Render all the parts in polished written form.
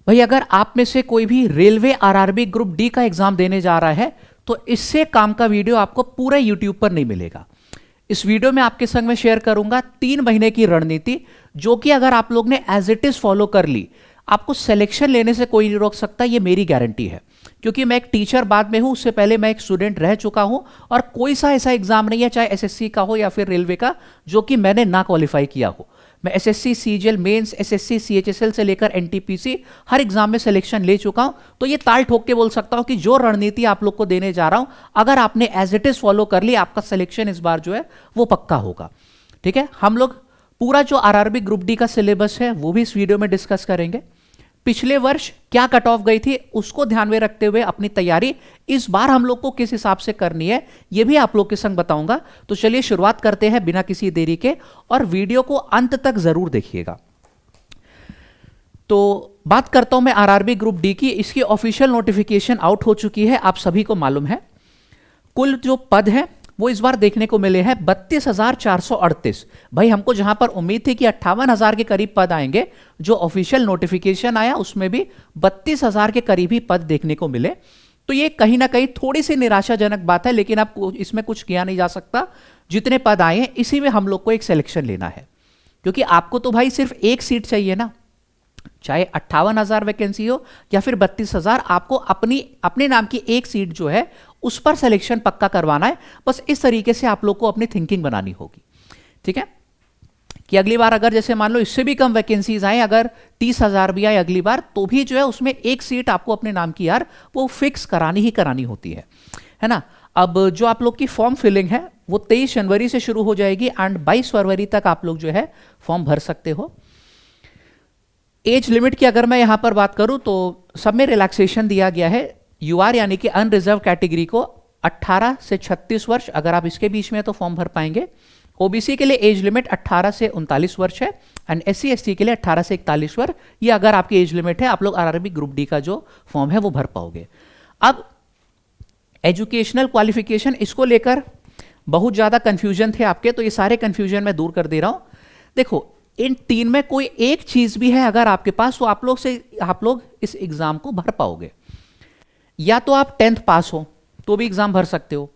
भाई अगर आप में से कोई भी रेलवे आरआरबी ग्रुप डी का एग्जाम देने जा रहा है तो इससे काम का वीडियो आपको पूरे यूट्यूब पर नहीं मिलेगा। इस वीडियो में आपके संग में शेयर करूंगा 3 महीने की रणनीति, जो कि अगर आप लोग ने एज इट इज फॉलो कर ली, आपको सिलेक्शन लेने से कोई नहीं रोक सकता, ये मेरी गारंटी है। क्योंकि मैं एक टीचर बाद में हूं, उससे पहले मैं एक स्टूडेंट रह चुका हूं, और कोई सा ऐसा एग्जाम नहीं है, चाहे एसएससी का हो या फिर रेलवे का, जो कि मैंने ना क्वालिफाई किया हो। मैं SSC, CGL mains, SSC, CHSL से लेकर एनटीपीसी हर एग्जाम में सिलेक्शन ले चुका हूं। तो ये ताल ठोक के बोल सकता हूं कि जो रणनीति आप लोग को देने जा रहा हूं, अगर आपने एज इट इज फॉलो कर ली, आपका सिलेक्शन इस बार जो है वो पक्का होगा। ठीक है, हम लोग पूरा जो आरआरबी ग्रुप डी का सिलेबस है वो भी इस वीडियो में डिस्कस करेंगे। पिछले वर्ष क्या कट ऑफ गई थी उसको ध्यान में रखते हुए अपनी तैयारी इस बार हम लोग को किस हिसाब से करनी है, यह भी आप लोग के संग बताऊंगा। तो चलिए शुरुआत करते हैं बिना किसी देरी के, और वीडियो को अंत तक जरूर देखिएगा। तो बात करता हूं मैं आरआरबी ग्रुप डी की। इसकी ऑफिशियल नोटिफिकेशन आउट हो चुकी है, आप सभी को मालूम है। कुल जो पद है वो इस बार देखने को मिले हैं 32,438। भाई हमको जहां पर उम्मीद थी कि 58,000 के करीब पद आएंगे, जो ऑफिशियल नोटिफिकेशन आया उसमें भी 32,000 के करीब ही पद देखने को मिले। तो ये कहीं ना कहीं थोड़ी सी निराशाजनक बात है, लेकिन अब इसमें कुछ किया नहीं जा सकता। जितने पद आए हैं इसी में हम लोग को एक सिलेक्शन लेना है, क्योंकि आपको तो भाई सिर्फ एक सीट चाहिए ना, चाहे 58,000 वैकेंसी हो या फिर 32,000, आपको अपने नाम की एक सीट जो है उस पर सिलेक्शन पक्का करवाना है। बस इस तरीके से आप लोग को अपनी थिंकिंग बनानी होगी। ठीक है, कि अगली बार अगर जैसे मान लो इससे भी कम वैकेंसीज आए, अगर 30,000 भी आए अगली बार, तो भी जो है उसमें एक सीट आपको अपने नाम की यार वो फिक्स करानी ही करानी होती है ना। अब जो आप लोग की फॉर्म फिलिंग है वो 23 जनवरी से शुरू हो जाएगी, एंड 22 फरवरी तक आप लोग जो है फॉर्म भर सकते हो। एज लिमिट की अगर मैं यहां पर बात करूं तो सब में रिलैक्सेशन दिया गया है। यूआर यानी कि अनरिजर्व कैटेगरी को 18 से 36 वर्ष, अगर आप इसके बीच में तो फॉर्म भर पाएंगे। ओबीसी के लिए एज लिमिट 18 से 39 वर्ष है, एंड एससी एसटी के लिए 18 से 41 वर्ष। ये अगर आपकी एज लिमिट है, आप लोग आरआरबी ग्रुप डी का जो फॉर्म है वो भर पाओगे। अब एजुकेशनल क्वालिफिकेशन, इसको लेकर बहुत ज्यादा कंफ्यूजन थे आपके, तो ये सारे कंफ्यूजन मैं दूर कर दे रहा हूं। देखो, इन 3 में कोई एक चीज भी है अगर आपके पास, तो आप लोग इस एग्जाम को भर पाओगे। या तो आप 10th पास हो तो भी एग्जाम भर सकते हो,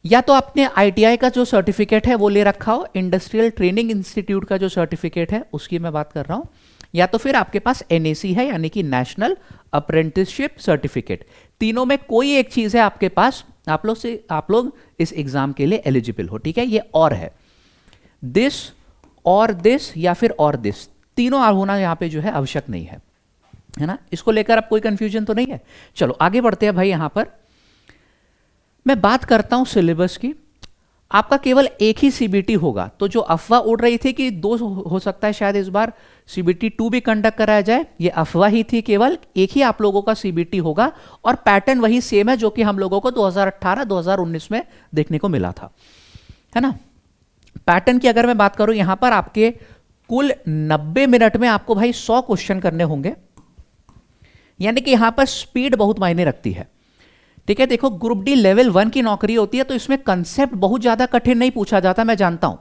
या तो आपने आईटीआई का जो सर्टिफिकेट है वो ले रखा हो, इंडस्ट्रियल ट्रेनिंग इंस्टीट्यूट का जो सर्टिफिकेट है उसकी मैं बात कर रहा हूं, या तो फिर आपके पास एनएसी है यानी कि नेशनल अप्रेंटिसशिप सर्टिफिकेट। तीनों में कोई एक चीज है आपके पास, आप लोग इस एग्जाम के लिए एलिजिबल हो। ठीक है, ये और है दिस और दिस या फिर और दिस, तीनों होना यहां पे जो है आवश्यक नहीं है ना। इसको लेकर अब कोई कंफ्यूजन तो नहीं है। चलो आगे बढ़ते हैं भाई। यहां पर मैं बात करता हूं सिलेबस की। आपका केवल एक ही सीबीटी होगा, तो जो अफवाह उड़ रही थी कि 2 हो सकता है शायद इस बार सीबीटी 2 भी कंडक्ट कराया जाए, ये अफवाह ही थी। केवल एक ही आप लोगों का सीबीटी होगा, और पैटर्न वही सेम है जो कि हम लोगों को 2018-2019 में देखने को मिला था, है ना। पैटर्न की अगर मैं बात करूं, यहां पर आपके कुल 90 मिनट में आपको भाई 100 क्वेश्चन करने होंगे, यानी कि यहां पर स्पीड बहुत मायने रखती है। ठीक है, देखो ग्रुप डी लेवल 1 की नौकरी होती है, तो इसमें कंसेप्ट बहुत ज्यादा कठिन नहीं पूछा जाता, मैं जानता हूं।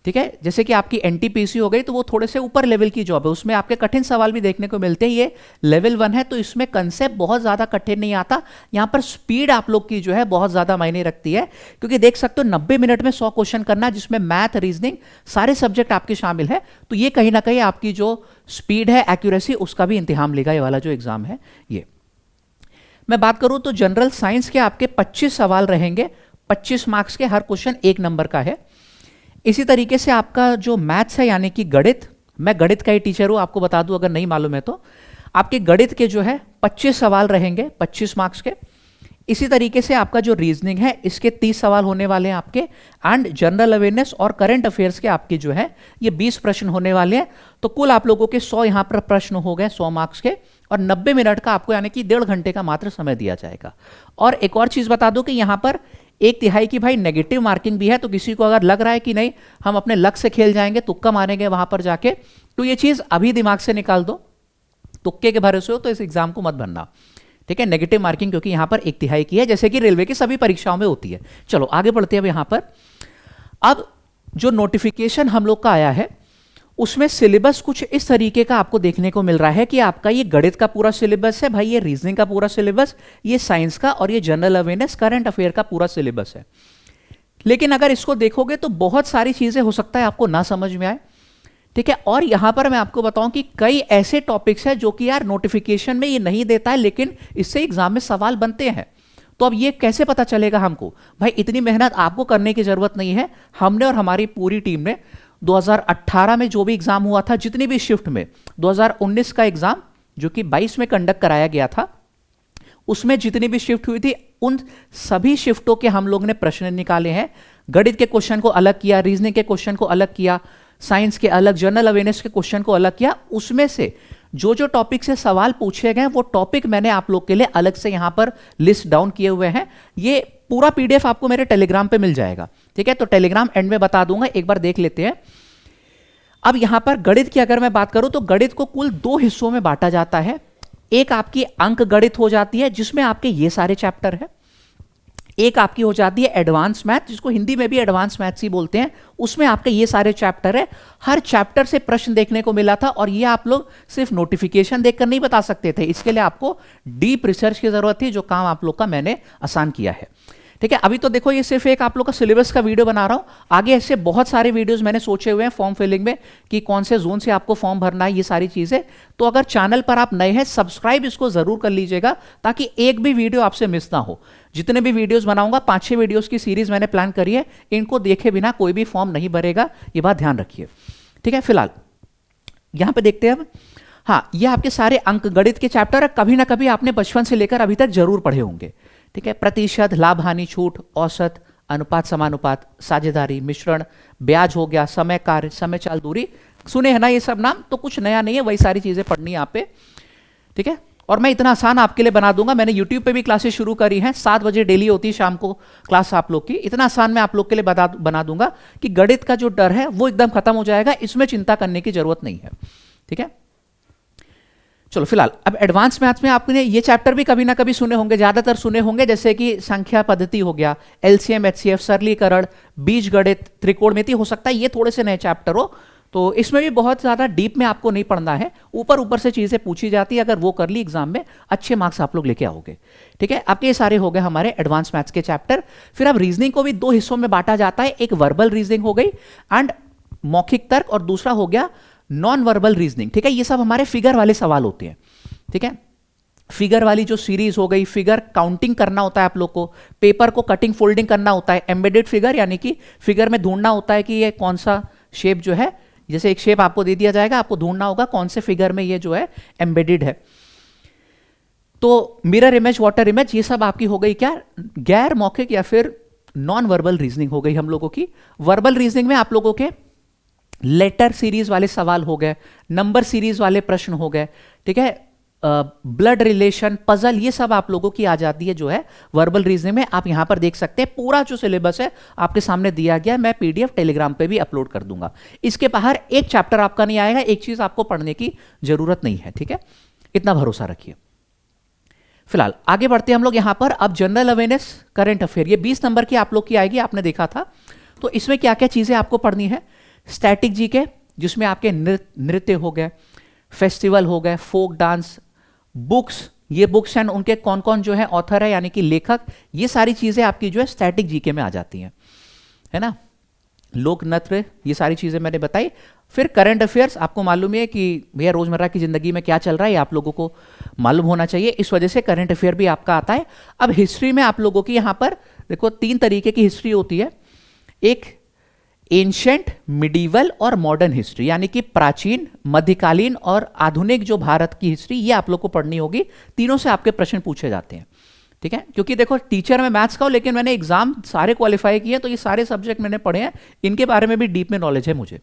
ठीक है, जैसे कि आपकी एनटीपीसी हो गई तो वो थोड़े से ऊपर लेवल की जॉब है, उसमें आपके कठिन सवाल भी देखने को मिलते हैं। ये लेवल 1 है तो इसमें कंसेप्ट बहुत ज्यादा कठिन नहीं आता। यहां पर स्पीड आप लोग की जो है बहुत ज्यादा मायने रखती है, क्योंकि देख सकते हो 90 मिनट में 100 क्वेश्चन करना, जिसमें मैथ, रीजनिंग सारे सब्जेक्ट आपके शामिल है। तो ये कहीं ना कहीं आपकी जो स्पीड है, एक्यूरेसी, उसका भी इंतजाम लेगा ये वाला जो एग्जाम है। ये मैं बात करूं तो जनरल साइंस के आपके 25 सवाल रहेंगे, 25 मार्क्स के, हर क्वेश्चन 1 नंबर का है। इसी तरीके से आपका जो मैथ्स है यानी कि गणित, मैं गणित का ही टीचर हूं, आपको बता दूं अगर नहीं मालूम है तो, आपके गणित के जो है 25 सवाल रहेंगे, 25 मार्क्स के। इसी तरीके से आपका जो रीजनिंग है इसके 30 सवाल होने वाले हैं आपके, एंड जनरल अवेयरनेस और करंट अफेयर्स के आपके जो है ये 20 प्रश्न होने वाले हैं। तो कुल आप लोगों के 100 यहां पर प्रश्न हो गए 100 मार्क्स के, और 90 मिनट का आपको यानी कि 1.5 घंटे का मात्र समय दिया जाएगा। और एक और चीज बता दो कि यहां पर 1/3 की भाई नेगेटिव मार्किंग भी है, तो किसी को अगर लग रहा है कि नहीं हम अपने लक से खेल जाएंगे, तुक्का मारेंगे वहां पर जाके, तो ये चीज अभी दिमाग से निकाल दो। तुक्के के भरोसे हो तो इस एग्जाम को मत भरना। ठीक है, नेगेटिव मार्किंग क्योंकि यहां पर 1/3 की है, जैसे कि रेलवे की सभी परीक्षाओं में होती है। चलो आगे बढ़ते हैं। अब यहां पर अब जो नोटिफिकेशन हम लोग का आया है उसमें सिलेबस कुछ इस तरीके का आपको देखने को मिल रहा है कि आपका ये गणित का पूरा सिलेबस है भाई, ये रीजनिंग का पूरा सिलेबस, ये साइंस का, और ये जनरल अवेयरनेस करंट अफेयर का पूरा सिलेबस है। लेकिन अगर इसको देखोगे तो बहुत सारी चीजें हो सकता है आपको ना समझ में आए, ठीक है। और यहां पर मैं आपको बताऊं कि कई ऐसे टॉपिक्स हैं जो कि यार नोटिफिकेशन में ये नहीं देता है, लेकिन इससे एग्जाम में सवाल बनते हैं। तो अब ये कैसे पता चलेगा हमको? भाई इतनी मेहनत आपको करने की जरूरत नहीं है। हमने और हमारी पूरी टीम ने 2018 में जो भी एग्जाम हुआ था, जितनी भी शिफ्ट में, 2019 का एग्जाम जो कि 22 में कंडक्ट कराया गया था, उसमें जितनी भी शिफ्ट हुई थी उन सभी शिफ्टों के हम लोग ने प्रश्न निकाले हैं। गणित के क्वेश्चन को अलग किया, रीजनिंग के क्वेश्चन को अलग किया, साइंस के अलग, जनरल अवेयरनेस के क्वेश्चन को अलग किया। उसमें से जो जो टॉपिक से सवाल पूछे गए वो टॉपिक मैंने आप लोग के लिए अलग से यहां पर लिस्ट डाउन किए हुए हैं। ये पूरा पीडीएफ आपको मेरे टेलीग्राम पे मिल जाएगा, ठीक है। तो टेलीग्राम एंड में बता दूंगा, एक बार देख लेते हैं। अब यहां पर गणित की अगर मैं बात करूं तो गणित को कुल 2 हिस्सों में बांटा जाता है। एक आपकी अंक गणित हो जाती है जिसमें आपके ये सारे चैप्टर है। एक आपकी हो जाती है एडवांस मैथ, जिसको हिंदी में भी एडवांस मैथ्स ही बोलते हैं, उसमें आपके ये सारे चैप्टर है। हर चैप्टर से प्रश्न देखने को मिला था, और ये आप लोग सिर्फ नोटिफिकेशन देखकर नहीं बता सकते थे, इसके लिए आपको डीप रिसर्च की जरूरत थी, जो काम आप लोग का मैंने आसान किया है, ठीक है। अभी तो देखो ये सिर्फ एक आप लोग का सिलेबस का वीडियो बना रहा हूं, आगे ऐसे बहुत सारे वीडियोस मैंने सोचे हुए हैं फॉर्म फिलिंग में कि कौन से जोन से आपको फॉर्म भरना है, ये सारी चीजें। तो अगर चैनल पर आप नए हैं, सब्सक्राइब इसको जरूर कर लीजिएगा ताकि एक भी वीडियो आपसे मिस ना हो। जितने भी वीडियोस बनाऊंगा, 5-6 वीडियोस की सीरीज मैंने प्लान करी है, इनको देखे बिना कोई भी फॉर्म नहीं भरेगा, ये बात ध्यान रखिए, ठीक है। फिलहाल यहां पे देखते हैं अब। हाँ, ये आपके सारे अंक गणित के चैप्टर है, कभी ना कभी आपने बचपन से लेकर अभी तक जरूर पढ़े होंगे, ठीक है। प्रतिशत, लाभ हानि छूट, औसत, अनुपात समानुपात, साझेदारी, मिश्रण, ब्याज हो गया, समय कार्य, समय चाल दूरी, सुने हैं ना ये सब नाम, तो कुछ नया नहीं है, वही सारी चीजें पढ़नी है यहाँ पे, ठीक है। और मैं इतना आसान आपके लिए बना दूंगा, मैंने यूट्यूब पे भी क्लासेस शुरू करी हैं, 7 बजे डेली होती है शाम को क्लास आप लोग की। इतना आसान मैं आप लोग के लिए बना दूंगा कि गणित का जो डर है वो एकदम खत्म हो जाएगा, इसमें चिंता करने की जरूरत नहीं है, ठीक है। चलो फिलहाल अब एडवांस मैथ्स में आपने ये चैप्टर भी कभी ना कभी सुने होंगे, ज्यादातर सुने होंगे, जैसे कि संख्या पद्धति हो गया, एलसीएम एचसीएफ, सरलीकरण, बीजगणित, त्रिकोणमिति, हो सकता है ये थोड़े से नए चैप्टर हो, तो इसमें भी बहुत ज्यादा डीप में आपको नहीं पढ़ना है, ऊपर ऊपर से चीजें पूछी जाती है, अगर वो कर ली एग्जाम में अच्छे मार्क्स आप लोग लेके आओगे, ठीक है। आपके ये सारे हो गए हमारे एडवांस मैथ्स के चैप्टर। फिर अब रीजनिंग को भी 2 हिस्सों में बांटा जाता है, एक वर्बल रीजनिंग हो गई एंड मौखिक तर्क, और दूसरा हो गया नॉन वर्बल रीजनिंग, ठीक है। ये सब हमारे फिगर वाले सवाल होते हैं, ठीक है। फिगर वाली जो सीरीज हो गई, फिगर काउंटिंग करना होता है आप लोग को, पेपर को कटिंग फोल्डिंग करना होता है, एम्बेडेड फिगर यानी कि फिगर में ढूंढना होता है कि ये कौन सा शेप जो है, जैसे एक शेप आपको दे दिया जाएगा, आपको ढूंढना होगा कौन से फिगर में ये जो है एम्बेडेड है। तो मिरर इमेज, वाटर इमेज, ये सब आपकी हो गई क्या, गैर मौखिक या फिर नॉन वर्बल रीजनिंग हो गई हम लोगों की। वर्बल रीजनिंग में आप लोगों के लेटर सीरीज वाले सवाल हो गए, नंबर सीरीज वाले प्रश्न हो गए, ठीक है। ब्लड रिलेशन, पजल, ये सब आप लोगों की आ जाती है जो है वर्बल रीजनिंग में। आप यहां पर देख सकते हैं पूरा जो सिलेबस है आपके सामने दिया गया, मैं पीडीएफ टेलीग्राम पे भी अपलोड कर दूंगा। इसके बाहर एक चैप्टर आपका नहीं आएगा, एक चीज आपको पढ़ने की जरूरत नहीं है, ठीक है, इतना भरोसा रखिए। फिलहाल आगे बढ़ते हैं हम लोग यहां पर। अब जनरल अवेयरनेस, करंट अफेयर, ये 20 नंबर की आप लोग की आएगी, आपने देखा था। तो इसमें क्या क्या चीजें आपको पढ़नी है, स्टैटिक जीके, जिसमें आपके नृत्य हो गए, फेस्टिवल हो गए, फोक डांस, बुक्स, ये बुक्स एंड उनके कौन कौन जो है ऑथर है यानी कि लेखक, ये सारी चीजें आपकी जो है स्टैटिक जीके में आ जाती हैं, है ना। लोक नृत्य, ये सारी चीजें मैंने बताई। फिर करंट अफेयर्स, आपको मालूम है कि भैया रोजमर्रा की जिंदगी में क्या चल रहा है, ये आप लोगों को मालूम होना चाहिए, इस वजह से करंट अफेयर भी आपका आता है। अब हिस्ट्री में आप लोगों की यहां पर देखो 3 तरीके की हिस्ट्री होती है, एक एंशिएंट, मिडीवल और मॉडर्न हिस्ट्री, यानी कि प्राचीन, मध्यकालीन और आधुनिक जो भारत की हिस्ट्री, ये आप लोग को पढ़नी होगी। तीनों से आपके प्रश्न पूछे जाते हैं, ठीक है। क्योंकि देखो टीचर में मैथ्स का हूं, लेकिन मैंने एग्जाम सारे क्वालिफाई किए, तो ये सारे सब्जेक्ट मैंने पढ़े हैं, इनके बारे में भी डीप में नॉलेज है मुझे,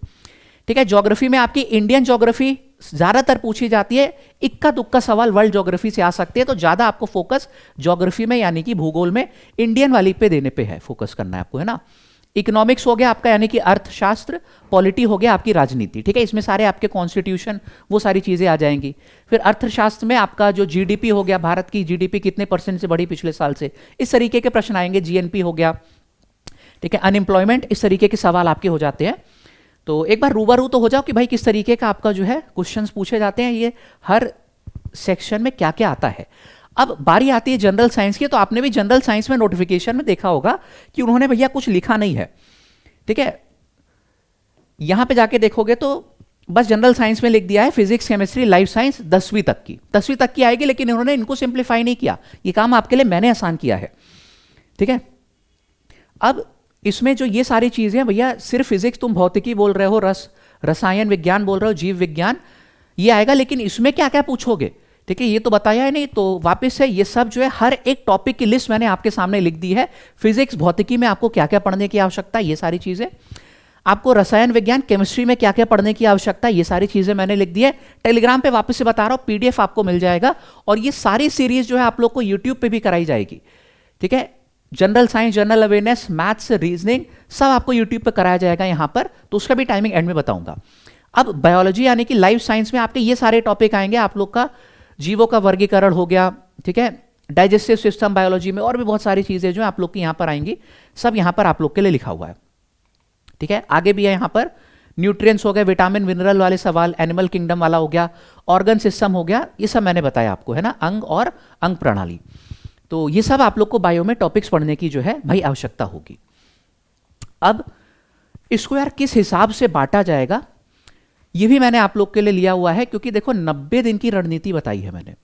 ठीक है। ज्योग्राफी में आपकी इंडियन ज्योग्राफी ज्यादातर पूछी जाती है, इक्का दुक्का सवाल वर्ल्ड ज्योग्राफी से आ सकते हैं, तो ज्यादा आपको फोकस ज्योग्राफी में यानी कि भूगोल में इंडियन वाली पे देने पे है, फोकस करना है आपको, है ना। इकोनॉमिक्स हो गया आपका यानी कि अर्थशास्त्र, पॉलिटी हो गया आपकी राजनीति, ठीक है। इसमें सारे आपके कॉन्स्टिट्यूशन, वो सारी चीजें आ जाएंगी। फिर अर्थशास्त्र में आपका जो जीडीपी हो गया, भारत की जीडीपी कितने % से बढ़ी पिछले साल से, इस तरीके के प्रश्न आएंगे। जीएनपी हो गया, ठीक है। अनएम्प्लॉयमेंट, इस तरीके के सवाल आपके हो जाते हैं। तो एक बार रूबरू तो हो जाओ कि भाई किस तरीके का आपका जो है क्वेश्चंस पूछे जाते हैं, ये हर सेक्शन में क्या क्या आता है। अब बारी आती है जनरल साइंस की। तो आपने भी जनरल साइंस में नोटिफिकेशन में देखा होगा कि उन्होंने भैया कुछ लिखा नहीं है, ठीक है। यहां पे जाके देखोगे तो बस जनरल साइंस में लिख दिया है फिजिक्स, केमिस्ट्री, लाइफ साइंस 10वीं तक की आएगी, लेकिन इन्होंने इनको सिंप्लीफाई नहीं किया। ये काम आपके लिए मैंने आसान किया है, ठीक है। अब इसमें जो ये सारी चीजें भैया, सिर्फ फिजिक्स तुम भौतिकी बोल रहे हो, रसायन विज्ञान बोल रहे हो, जीव विज्ञान, ये आएगा, लेकिन इसमें क्या क्या पूछोगे, ठीक है, ये तो बताया है नहीं। तो वापस से ये सब जो है हर एक टॉपिक की लिस्ट मैंने आपके सामने लिख दी है। फिजिक्स भौतिकी में आपको क्या क्या पढ़ने की आवश्यकता है, ये सारी चीजें। आपको रसायन विज्ञान केमिस्ट्री में क्या क्या पढ़ने की आवश्यकता है, ये सारी चीजें मैंने लिख दी है। टेलीग्राम पे वापस से बता रहा हूं, पीडीएफ आपको मिल जाएगा। और ये सारी सीरीज जो है आप लोग को यूट्यूब पे भी कराई जाएगी, ठीक है। General science, general awareness, maths, reasoning, सब आपको यूट्यूब पे कराया जाएगा यहां पर। तो उसका भी टाइमिंग एंड में बताऊंगा। अब बायोलॉजी यानी कि लाइफ साइंस में आपके ये सारे टॉपिक आएंगे। आप लोग का जीवों का वर्गीकरण हो गया, ठीक है, डाइजेस्टिव सिस्टम बायोलॉजी में, और भी बहुत सारी चीजें जो आप लोग की यहां पर आएंगी, सब यहां पर आप लोग के लिए लिखा हुआ है, ठीक है। आगे भी है यहां पर न्यूट्रिएंट्स हो गए, विटामिन मिनरल वाले सवाल, एनिमल किंगडम वाला हो गया, ऑर्गन सिस्टम हो गया, ये सब मैंने बताया आपको, है ना, अंग और अंग प्रणाली। तो ये सब आप लोग को बायो में टॉपिक्स पढ़ने की जो है भाई आवश्यकता होगी। अब इसको यार किस हिसाब से बांटा जाएगा, ये भी मैंने आप लोग के लिए लिया हुआ है, क्योंकि देखो 90 दिन की रणनीति बताई है मैंने,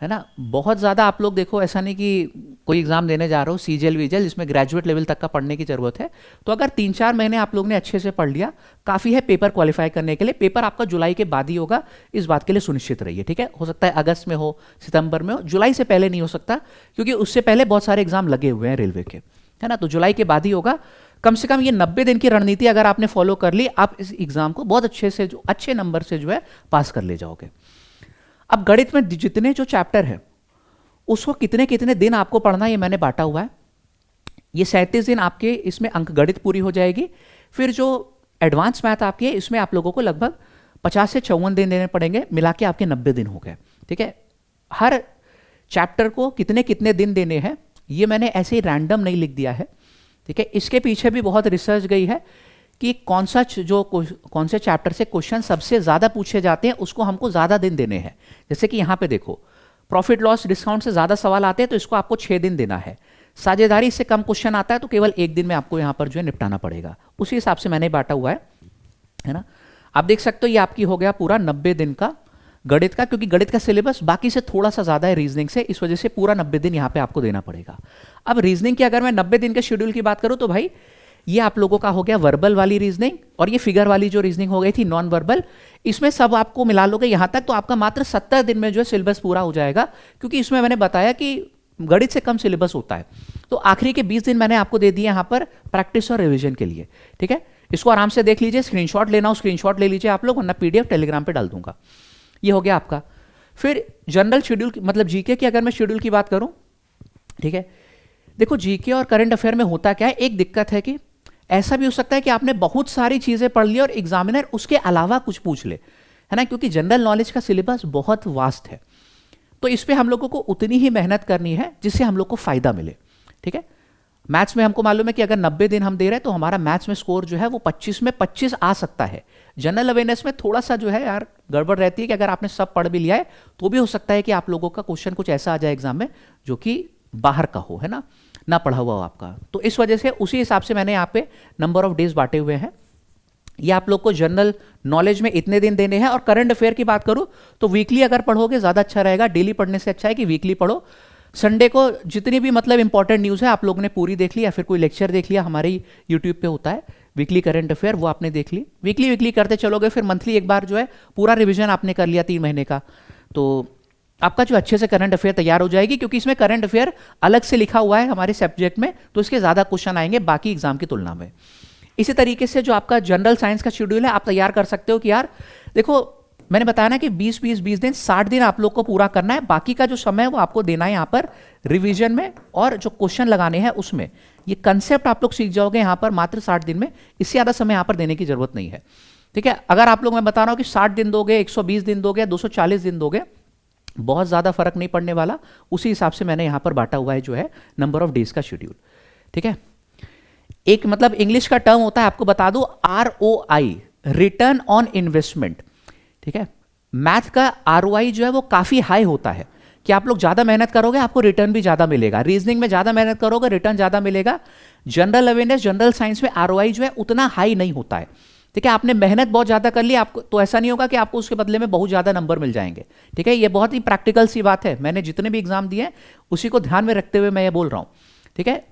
है ना। बहुत ज़्यादा आप लोग देखो, ऐसा नहीं कि कोई एग्जाम देने जा रहे हो सीजीएल वीजीएल जिसमें ग्रेजुएट लेवल तक का पढ़ने की जरूरत है। तो अगर 3-4 महीने आप लोग ने अच्छे से पढ़ लिया, काफ़ी है पेपर क्वालिफाई करने के लिए। पेपर आपका जुलाई के बाद ही होगा, इस बात के लिए सुनिश्चित रहिए, ठीक है। हो सकता है अगस्त में हो, सितंबर में हो, जुलाई से पहले नहीं हो सकता, क्योंकि उससे पहले बहुत सारे एग्जाम लगे हुए हैं रेलवे के, है ना। तो जुलाई के बाद ही होगा। कम से कम ये 90 दिन की रणनीति अगर आपने फॉलो कर ली, आप इस एग्जाम को बहुत अच्छे से, जो अच्छे नंबर से जो है पास कर ले जाओगे। अब गणित में जितने जो चैप्टर है उसको कितने कितने दिन आपको पढ़ना, ये मैंने बांटा हुआ है। ये 37 दिन आपके इसमें अंक गणित पूरी हो जाएगी। फिर जो एडवांस मैथ आपकी है, इसमें आप लोगों को लगभग 50 से 54 दिन देने पड़ेंगे, मिला के आपके 90 दिन हो गए, ठीक है। हर चैप्टर को कितने कितने दिन देने हैं, ये मैंने ऐसे ही रैंडम नहीं लिख दिया है, ठीक है। इसके पीछे भी बहुत रिसर्च गई है कि कौन से चैप्टर से क्वेश्चन सबसे ज़्यादा पूछे जाते हैं, उसको हमको ज़्यादा दिन देने हैं। जैसे कि यहाँ पे देखो, प्रॉफिट लॉस डिस्काउंट से ज़्यादा सवाल आते हैं, तो इसको आपको 6 दिन देना है। साझेदारी से कम क्वेश्चन आता है तो केवल 1 दिन में आपको यहाँ पर जो है निपटाना पड़ेगा। उसी हिसाब से मैंने बांटा हुआ है ना। आप देख सकते हो ये आपकी हो गया पूरा 90 दिन का गणित का, क्योंकि गणित का सिलेबस बाकी से थोड़ा सा ज़्यादा है रीजनिंग से, इस वजह से पूरा 90 दिन यहाँ पे आपको देना पड़ेगा। अब रीजनिंग की अगर मैं 90 दिन के शेड्यूल की बात करूँ तो भाई ये आप लोगों का हो गया वर्बल वाली रीजनिंग, और ये फिगर वाली जो रीजनिंग हो गई थी नॉन वर्बल, इसमें सब आपको मिला लोगे यहाँ तक तो आपका मात्र 70 दिन में जो है सिलेबस पूरा हो जाएगा। क्योंकि इसमें मैंने बताया कि गणित से कम सिलेबस होता है, तो आखिरी के 20 दिन मैंने आपको दे दिए यहाँ पर प्रैक्टिस और रिविजन के लिए, ठीक है। इसको आराम से देख लीजिए, स्क्रीनशॉट लेना हो स्क्रीनशॉट ले लीजिए आप लोग, वरना पीडीएफ टेलीग्राम पे डाल दूंगा। ये हो गया आपका। फिर जनरल शेड्यूल मतलब जीके की अगर मैं शेड्यूल की बात करूं, ठीक है, देखो जीके और करंट अफेयर में होता क्या है, एक दिक्कत है कि ऐसा भी हो सकता है कि आपने बहुत सारी चीजें पढ़ ली और एग्जामिनर उसके अलावा कुछ पूछ ले, है ना, क्योंकि जनरल नॉलेज का सिलेबस बहुत वास्ट है। तो इस पे हम लोगों को उतनी ही मेहनत करनी है जिससे हम लोग को फायदा मिले, ठीक है। मैथ्स में हमको मालूम है कि अगर 90 दिन हम दे रहे हैं तो हमारा मैथ्स में स्कोर जो है वो 25 में 25 आ सकता है। जनरल अवेयरनेस में थोड़ा सा जो है यार गड़बड़ रहती है कि अगर आपने सब पढ़ भी लिया है तो भी हो सकता है कि आप लोगों का क्वेश्चन कुछ ऐसा आ जाए एग्जाम में जो कि बाहर का हो, है ना पढ़ा हुआ हो आपका। तो इस वजह से उसी हिसाब से मैंने यहाँ पे नंबर ऑफ डेज बांटे हुए हैं। ये आप लोग को जनरल नॉलेज में इतने दिन देने हैं। और करंट अफेयर की बात करूं तो वीकली अगर पढ़ोगे ज्यादा अच्छा रहेगा, डेली पढ़ने से अच्छा है कि वीकली पढ़ो। संडे को जितनी भी मतलब इंपॉर्टेंट न्यूज़ है आप लोगों ने पूरी देख ली, या फिर कोई लेक्चर देख लिया, हमारे यूट्यूब पे होता है वीकली करंट अफेयर, वो आपने देख ली। वीकली करते चलोगे, फिर मंथली एक बार जो है पूरा रिवीजन आपने कर लिया 3 महीने का, तो आपका जो अच्छे से करंट अफेयर तैयार हो जाएगी। क्योंकि इसमें करंट अफेयर अलग से लिखा हुआ है हमारे सब्जेक्ट में, तो इसके ज़्यादा क्वेश्चन आएंगे बाकी एग्जाम की तुलना में। इसी तरीके से जो आपका जनरल साइंस का शेड्यूल है आप तैयार कर सकते हो कि यार देखो मैंने बताया ना कि 20 दिन 60 दिन आप लोग को पूरा करना है, बाकी का जो समय है वो आपको देना है यहाँ पर रिवीजन में और जो क्वेश्चन लगाने हैं उसमें। ये कंसेप्ट आप लोग सीख जाओगे यहाँ पर मात्र 60 दिन में, इससे ज़्यादा समय यहाँ पर देने की जरूरत नहीं है, ठीक है। अगर आप लोग मैं बता रहा हूँ कि 60 दिन दोगे, 120 दिन दोगे, 240 दिन दोगे, बहुत ज़्यादा फर्क नहीं पड़ने वाला। उसी हिसाब से मैंने यहाँ पर बांटा हुआ है जो है नंबर ऑफ डेज का शेड्यूल, ठीक है। एक मतलब इंग्लिश का टर्म होता है, आपको बता दूं ROI, रिटर्न ऑन इन्वेस्टमेंट, ठीक है। मैथ का आरओआई जो है वो काफी हाई होता है कि आप लोग ज्यादा मेहनत करोगे आपको रिटर्न भी ज्यादा मिलेगा, रीजनिंग में ज्यादा मेहनत करोगे रिटर्न ज्यादा मिलेगा। जनरल अवेयरनेस, जनरल साइंस में आरओआई जो है उतना हाई नहीं होता है, ठीक है। आपने मेहनत बहुत ज्यादा कर ली, आपको तो ऐसा नहीं होगा कि आपको उसके बदले में बहुत ज्यादा नंबर मिल जाएंगे, ठीक है। ये बहुत ही प्रैक्टिकल सी बात है, मैंने जितने भी एग्जाम दिए हैं उसी को ध्यान में रखते हुए मैं ये बोल रहा हूं, ठीक है।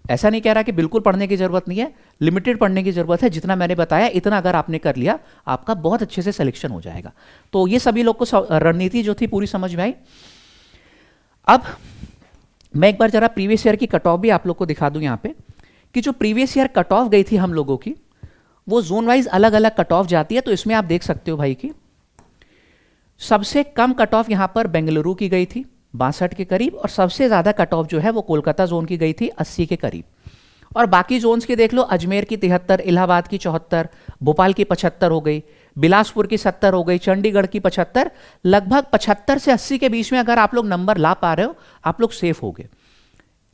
ऐसा नहीं कह रहा कि बिल्कुल पढ़ने की जरूरत नहीं है, लिमिटेड पढ़ने की जरूरत है, जितना मैंने बताया इतना अगर आपने कर लिया आपका बहुत अच्छे से सिलेक्शन हो जाएगा। तो ये सभी लोग को रणनीति जो थी पूरी समझ में आई। अब मैं एक बार जरा प्रीवियस ईयर की कट ऑफ भी आप लोग को दिखा दूं यहां पे, कि जो प्रीवियस ईयर कट ऑफ गई थी हम लोगों की वो जोन वाइज अलग अलग कट ऑफ जाती है। तो इसमें आप देख सकते हो भाई कि सबसे कम कट ऑफ यहां पर बेंगलुरु की गई थी 62 के करीब, और सबसे ज्यादा कट ऑफ जो है वो कोलकाता जोन की गई थी 80 के करीब। और बाकी जोन्स की देख लो, अजमेर की 73, इलाहाबाद की 74, भोपाल की 75 हो गई, बिलासपुर की 70 हो गई, चंडीगढ़ की 75। लगभग 75 से 80 के बीच में अगर आप लोग नंबर ला पा रहे हो आप लोग सेफ हो गए।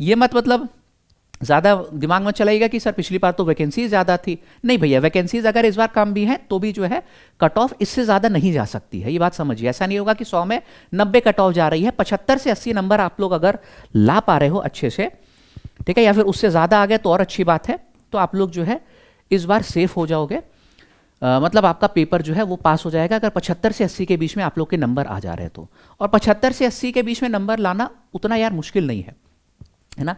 ये मत मतलब ज्यादा दिमाग में चलाइएगा कि सर पिछली बार तो वैकेंसीज ज्यादा थी, नहीं भैया, वैकेंसीज अगर इस बार कम भी है तो भी जो है कट ऑफ इससे ज्यादा नहीं जा सकती है, ये बात समझिए। ऐसा नहीं होगा कि 100 में 90 कट ऑफ जा रही है, 75 से 80 नंबर आप लोग अगर ला पा रहे हो अच्छे से, ठीक है, या फिर उससे ज्यादा आ गए तो और अच्छी बात है, तो आप लोग जो है इस बार सेफ हो जाओगे। मतलब आपका पेपर जो है वो पास हो जाएगा अगर 75 से 80 के बीच में आप लोग के नंबर आ जा रहे हैं तो। और 75 से 80 के बीच में नंबर लाना उतना यार मुश्किल नहीं है ना,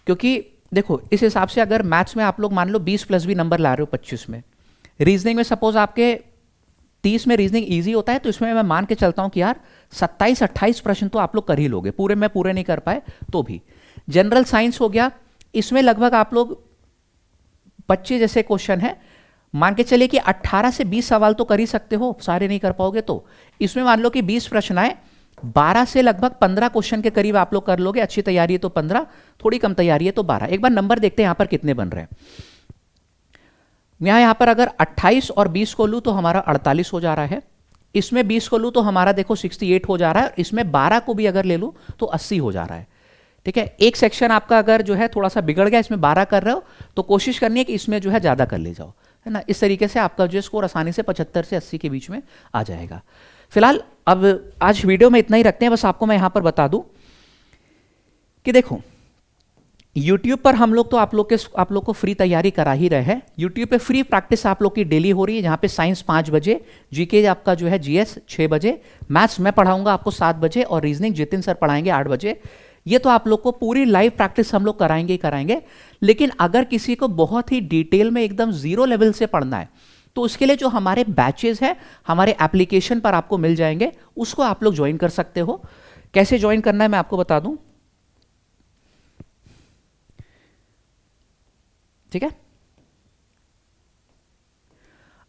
क्योंकि देखो इस हिसाब से अगर मैथ्स में आप लोग मान लो 20 प्लस भी नंबर ला रहे हो 25 में, रीजनिंग में सपोज आपके 30 में रीजनिंग इजी होता है तो इसमें मैं मान के चलता हूं कि यार 27-28 प्रश्न तो आप लोग कर ही लोगे, पूरे में पूरे नहीं कर पाए तो भी। जनरल साइंस हो गया, इसमें लगभग आप लोग 25 जैसे क्वेश्चन है, मान के चलिए कि 18 से 20 सवाल तो कर ही सकते हो, सारे नहीं कर पाओगे तो। इसमें मान लो कि 20 प्रश्न आए, 12 से लगभग 15 क्वेश्चन के करीब आप लोग कर लोगे, अच्छी तैयारी है तो 15, थोड़ी कम तैयारी है तो 12। एक बार नंबर देखते हैं यहां पर कितने बन रहे हैं। यहां पर अगर 28 और 20 को लूं तो हमारा 48 हो जा रहा है, इसमें 20 को लूं तो हमारा देखो 68 हो जा रहा है, इसमें 12 को भी अगर ले लूं तो 80 हो जा रहा है, ठीक है। एक सेक्शन आपका अगर जो है थोड़ा सा बिगड़ गया, इसमें 12 कर रहे हो तो कोशिश करनी है कि इसमें जो है ज्यादा कर ले जाओ, है ना। इस तरीके से आपका जो स्कोर आसानी से 75 से 80 के बीच में आ जाएगा। फिलहाल अब आज वीडियो में इतना ही रखते हैं, बस आपको मैं यहां पर बता दूं कि देखो YouTube पर हम लोग तो आप लोग को फ्री तैयारी करा ही रहे हैं। YouTube पे फ्री प्रैक्टिस आप लोग की डेली हो रही है, जहां पे साइंस 5 बजे, जीके आपका जो है जीएस 6 बजे, मैथ्स मैं पढ़ाऊंगा आपको 7 बजे और रीजनिंग जितिन सर पढ़ाएंगे 8 बजे। ये तो आप लोग को पूरी लाइव प्रैक्टिस हम लोग कराएंगे ही कराएंगे। लेकिन अगर किसी को बहुत ही डिटेल में एकदम जीरो लेवल से पढ़ना है तो उसके लिए जो हमारे बैचेस हैं हमारे एप्लीकेशन पर आपको मिल जाएंगे, उसको आप लोग ज्वाइन कर सकते हो। कैसे ज्वाइन करना है मैं आपको बता दूं, ठीक है।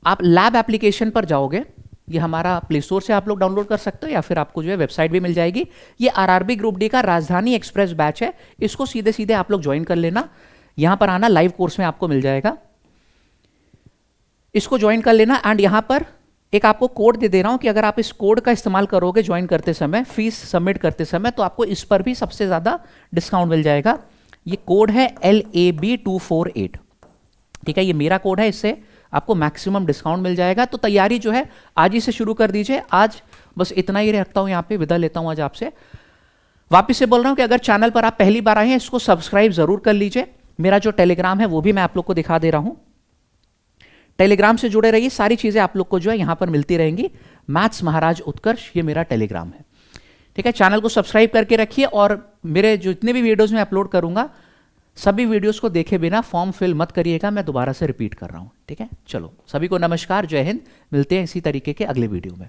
आप लैब एप्लीकेशन पर जाओगे, ये हमारा प्ले स्टोर से आप लोग डाउनलोड कर सकते हो या फिर आपको जो है वेबसाइट भी मिल जाएगी। ये आरआरबी ग्रुप डी का राजधानी एक्सप्रेस बैच है, इसको सीधे सीधे आप लोग ज्वाइन कर लेना। यहां पर आना, लाइव कोर्स में आपको मिल जाएगा, इसको ज्वाइन कर लेना। एंड यहां पर एक आपको कोड दे रहा हूं कि अगर आप इस कोड का इस्तेमाल करोगे ज्वाइन करते समय, फीस सबमिट करते समय, तो आपको इस पर भी सबसे ज्यादा डिस्काउंट मिल जाएगा। ये कोड है LAB248, ठीक है, ये मेरा कोड है, इससे आपको मैक्सिमम डिस्काउंट मिल जाएगा। तो तैयारी जो है आज ही से शुरू कर दीजिए। आज बस इतना ही रखता हूं, यहां पे विदा लेता हूं आज आपसे। वापिस से बोल रहा हूं कि अगर चैनल पर आप पहली बार आए हैं इसको सब्सक्राइब जरूर कर लीजिए। मेरा जो टेलीग्राम है वो भी मैं आप लोग को दिखा दे रहा हूं, टेलीग्राम से जुड़े रहिए, सारी चीजें आप लोग को जो है यहां पर मिलती रहेंगी। मैथ्स महाराज उत्कर्ष, ये मेरा टेलीग्राम है, ठीक है। चैनल को सब्सक्राइब करके रखिए और मेरे जितने भी वीडियोस में अपलोड करूंगा सभी वीडियोस को देखे बिना फॉर्म फिल मत करिएगा, मैं दोबारा से रिपीट कर रहा हूं, ठीक है। चलो सभी को नमस्कार, जय हिंद, मिलते हैं इसी तरीके के अगले वीडियो में।